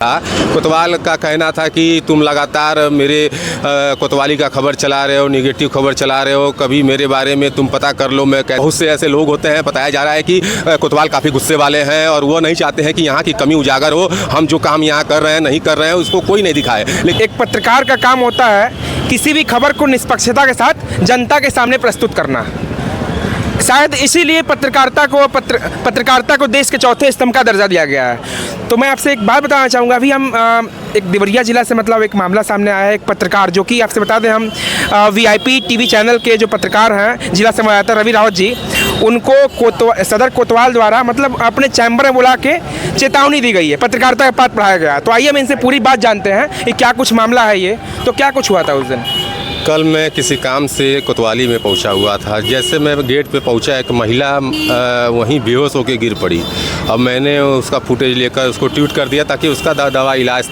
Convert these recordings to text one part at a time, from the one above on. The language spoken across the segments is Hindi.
कोतवाल का कहना था कि तुम लगातार मेरे कोतवाली का खबर चला रहे हो, निगेटिव खबर चला रहे हो, कभी मेरे बारे में तुम पता कर लो। मैं बहुत से ऐसे लोग होते हैं, बताया जा रहा है कि कोतवाल काफ़ी गुस्से वाले हैं और वो नहीं चाहते हैं कि यहाँ की कमी उजागर हो। हम जो काम यहाँ कर रहे हैं, नहीं कर रहे हैं, उसको कोई नहीं दिखाए। लेकिन एक पत्रकार का काम होता है किसी भी खबर को निष्पक्षता के साथ जनता के सामने प्रस्तुत करना। शायद इसीलिए पत्रकारिता को देश के चौथे स्तंभ का दर्जा दिया गया है। तो मैं आपसे एक बात बताना चाहूँगा। अभी हम एक देवरिया ज़िला से मतलब एक मामला सामने आया है। एक पत्रकार, जो कि आपसे बता दें, हम VIP TV चैनल के जो पत्रकार हैं, जिला संवाददाता रवि रावत जी, उनको सदर कोतवाल द्वारा मतलब अपने चैम्बर में बुला के चेतावनी दी गई है, पत्रकारिता का पाठ पढ़ाया गया। तो आइए हम इनसे पूरी बात जानते हैं कि क्या कुछ मामला है ये, तो क्या कुछ हुआ था उस दिन। कल मैं किसी काम से कोतवाली में पहुंचा हुआ था। जैसे मैं गेट पे पहुंचा, एक महिला वहीं बेहोश होकर गिर पड़ी। अब मैंने उसका फुटेज लेकर उसको ट्वीट कर दिया ताकि उसका दवा इलाज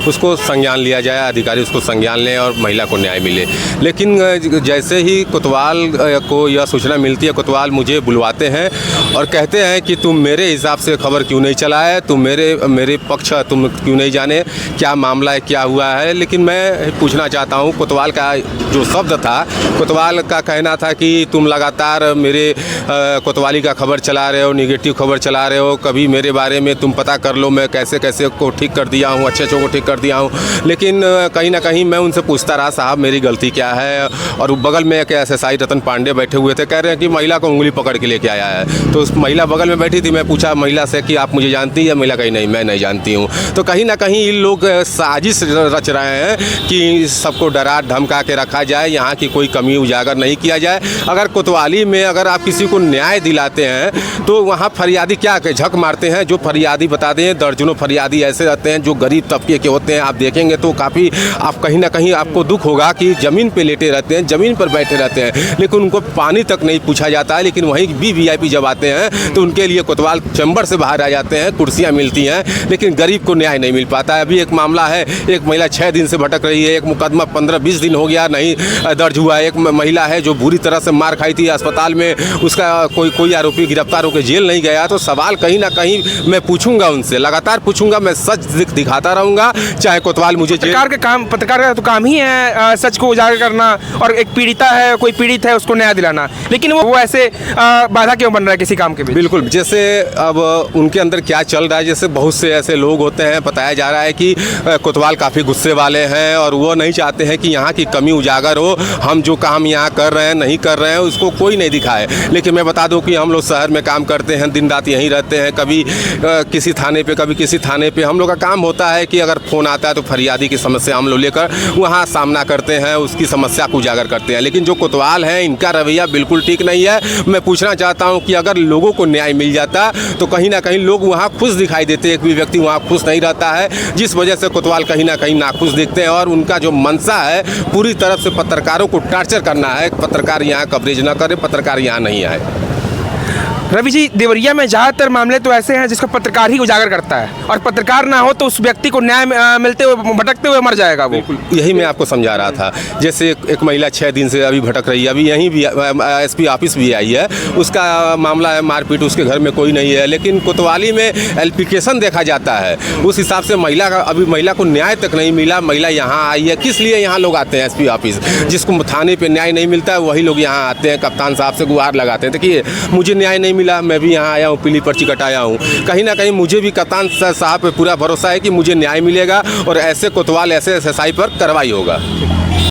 उसको संज्ञान लिया जाए, अधिकारी उसको संज्ञान लें और महिला को न्याय मिले। लेकिन जैसे ही कोतवाल को यह सूचना मिलती है, कोतवाल मुझे बुलवाते हैं और कहते हैं कि तुम मेरे हिसाब से खबर क्यों नहीं चलाए, तुम मेरे पक्ष तुम क्यों नहीं जाने, क्या मामला है, क्या हुआ है। लेकिन मैं पूछना चाहता हूँ, कोतवाल का जो शब्द था, कोतवाल का कहना था कि तुम लगातार मेरे कोतवाली का खबर चला रहे हो, निगेटिव खबर चला रहे हो, कभी मेरे बारे में तुम पता कर लो, मैं कैसे कैसे को ठीक कर दिया हूँ, अच्छे को ठीक कर दिया हूँ। लेकिन कहीं ना कहीं मैं उनसे पूछता रहा, साहब मेरी गलती क्या है। और बगल में एक SSI रतन पांडे बैठे हुए थे, कह रहे हैं कि महिला को उंगली पकड़ के लेके आया है। तो उस महिला बगल में बैठी थी। मैं पूछा महिला से कि आप मुझे जानती है? महिला कही नहीं, मैं नहीं जानती हूँ। तो कहीं ना कहीं इन लोग साजिश रच रहे हैं कि सबको डरा धमका के रखा जाए, यहाँ की कोई कमी उजागर नहीं किया जाए। अगर कोतवाली में अगर आप किसी को न्याय दिलाते हैं तो वहाँ फरियादी क्या झक मारते हैं। जो फरियादी बता दें, दर्जनों फरियादी ऐसे रहते हैं जो गरीब तबके के होते हैं। आप देखेंगे तो काफ़ी आप कहीं ना कहीं आपको दुख होगा कि ज़मीन पे लेटे रहते हैं, ज़मीन पर बैठे रहते हैं, लेकिन उनको पानी तक नहीं पूछा जाता है। लेकिन वहीं भी VIP जब आते हैं तो उनके लिए कोतवाल चैम्बर से बाहर आ जाते हैं, कुर्सियाँ मिलती हैं, लेकिन गरीब को न्याय नहीं मिल पाता है। अभी एक मामला है, एक महिला 6 दिन से भटक रही है, एक मुकदमा 15-20 दिन हो गया नहीं दर्ज हुआ। एक महिला है जो बुरी तरह से मार खाई थी अस्पताल में, उसका कोई आरोपी गिरफ्तार होकर जेल नहीं गया। तो सवाल कहीं ना कहीं मैं पूछूंगा, उनसे लगातार पूछूंगा, मैं सच दिखाता रहूंगा, चाहे कोतवाल मुझे। पत्रकार का तो काम ही है सच को उजागर करना, और एक पीड़िता है, कोई पीड़ित है, उसको न्याय दिलाना। लेकिन वो ऐसे बाधा क्यों बन रहा है किसी काम के बीच? बिल्कुल, जैसे अब उनके अंदर क्या चल रहा है, जैसे बहुत से ऐसे लोग होते हैं, बताया जा रहा है कि कोतवाल काफ़ी गुस्से वाले हैं और वो नहीं चाहते हैं कि यहाँ की कमी उजागर हो। हम जो काम यहाँ कर रहे हैं, नहीं कर रहे हैं, उसको कोई नहीं दिखाए। लेकिन मैं बता दूं कि हम लोग शहर में काम करते हैं, दिन रात यहीं रहते हैं, कभी किसी थाने पे, कभी किसी थाने पे। हम लोग का काम होता है कि अगर फ़ोन आता है तो फरियादी की समस्या हम लोग लेकर वहाँ सामना करते हैं, उसकी समस्या को उजागर करते हैं। लेकिन जो कोतवाल हैं, इनका रवैया बिल्कुल ठीक नहीं है। मैं पूछना चाहता हूँ कि अगर लोगों को न्याय मिल जाता तो कहीं ना कहीं लोग वहाँ खुश दिखाई देते। एक भी व्यक्ति वहाँ खुश नहीं रहता है, जिस वजह से कोतवाल कहीं ना कहीं नाखुश दिखते हैं। और उनका जो मंशा है पूरी तरफ से पत्रकारों को टार्चर करना है, पत्रकार यहाँ कवरेज ना करे, पत्रकार यहाँ नहीं आए। रवि जी, देवरिया में ज़्यादातर मामले तो ऐसे हैं जिसको पत्रकार ही उजागर करता है, और पत्रकार ना हो तो उस व्यक्ति को न्याय मिलते हुए भटकते हुए मर जाएगा वो। यही मैं आपको समझा रहा था। जैसे एक महिला 6 दिन से अभी भटक रही है, अभी यहीं भी SP ऑफिस भी आई है, उसका मामला है मारपीट, उसके घर में कोई नहीं है। लेकिन कोतवाली में एप्लीकेशन देखा जाता है, उस हिसाब से अभी महिला को न्याय तक नहीं मिला। महिला यहाँ आई है, किस लिए यहाँ लोग आते हैं SP ऑफिस? जिसको थाने पर न्याय नहीं मिलता है वही लोग यहाँ आते हैं, कप्तान साहब से गुहार लगाते हैं। देखिए, मुझे न्याय नहीं मिला, मैं भी यहाँ आया हूँ, पीली पर्ची कटाया हूँ। कहीं ना कहीं मुझे भी कप्तान साहब पे पूरा भरोसा है कि मुझे न्याय मिलेगा और ऐसे कोतवाल, ऐसे SSI पर कार्रवाई होगा।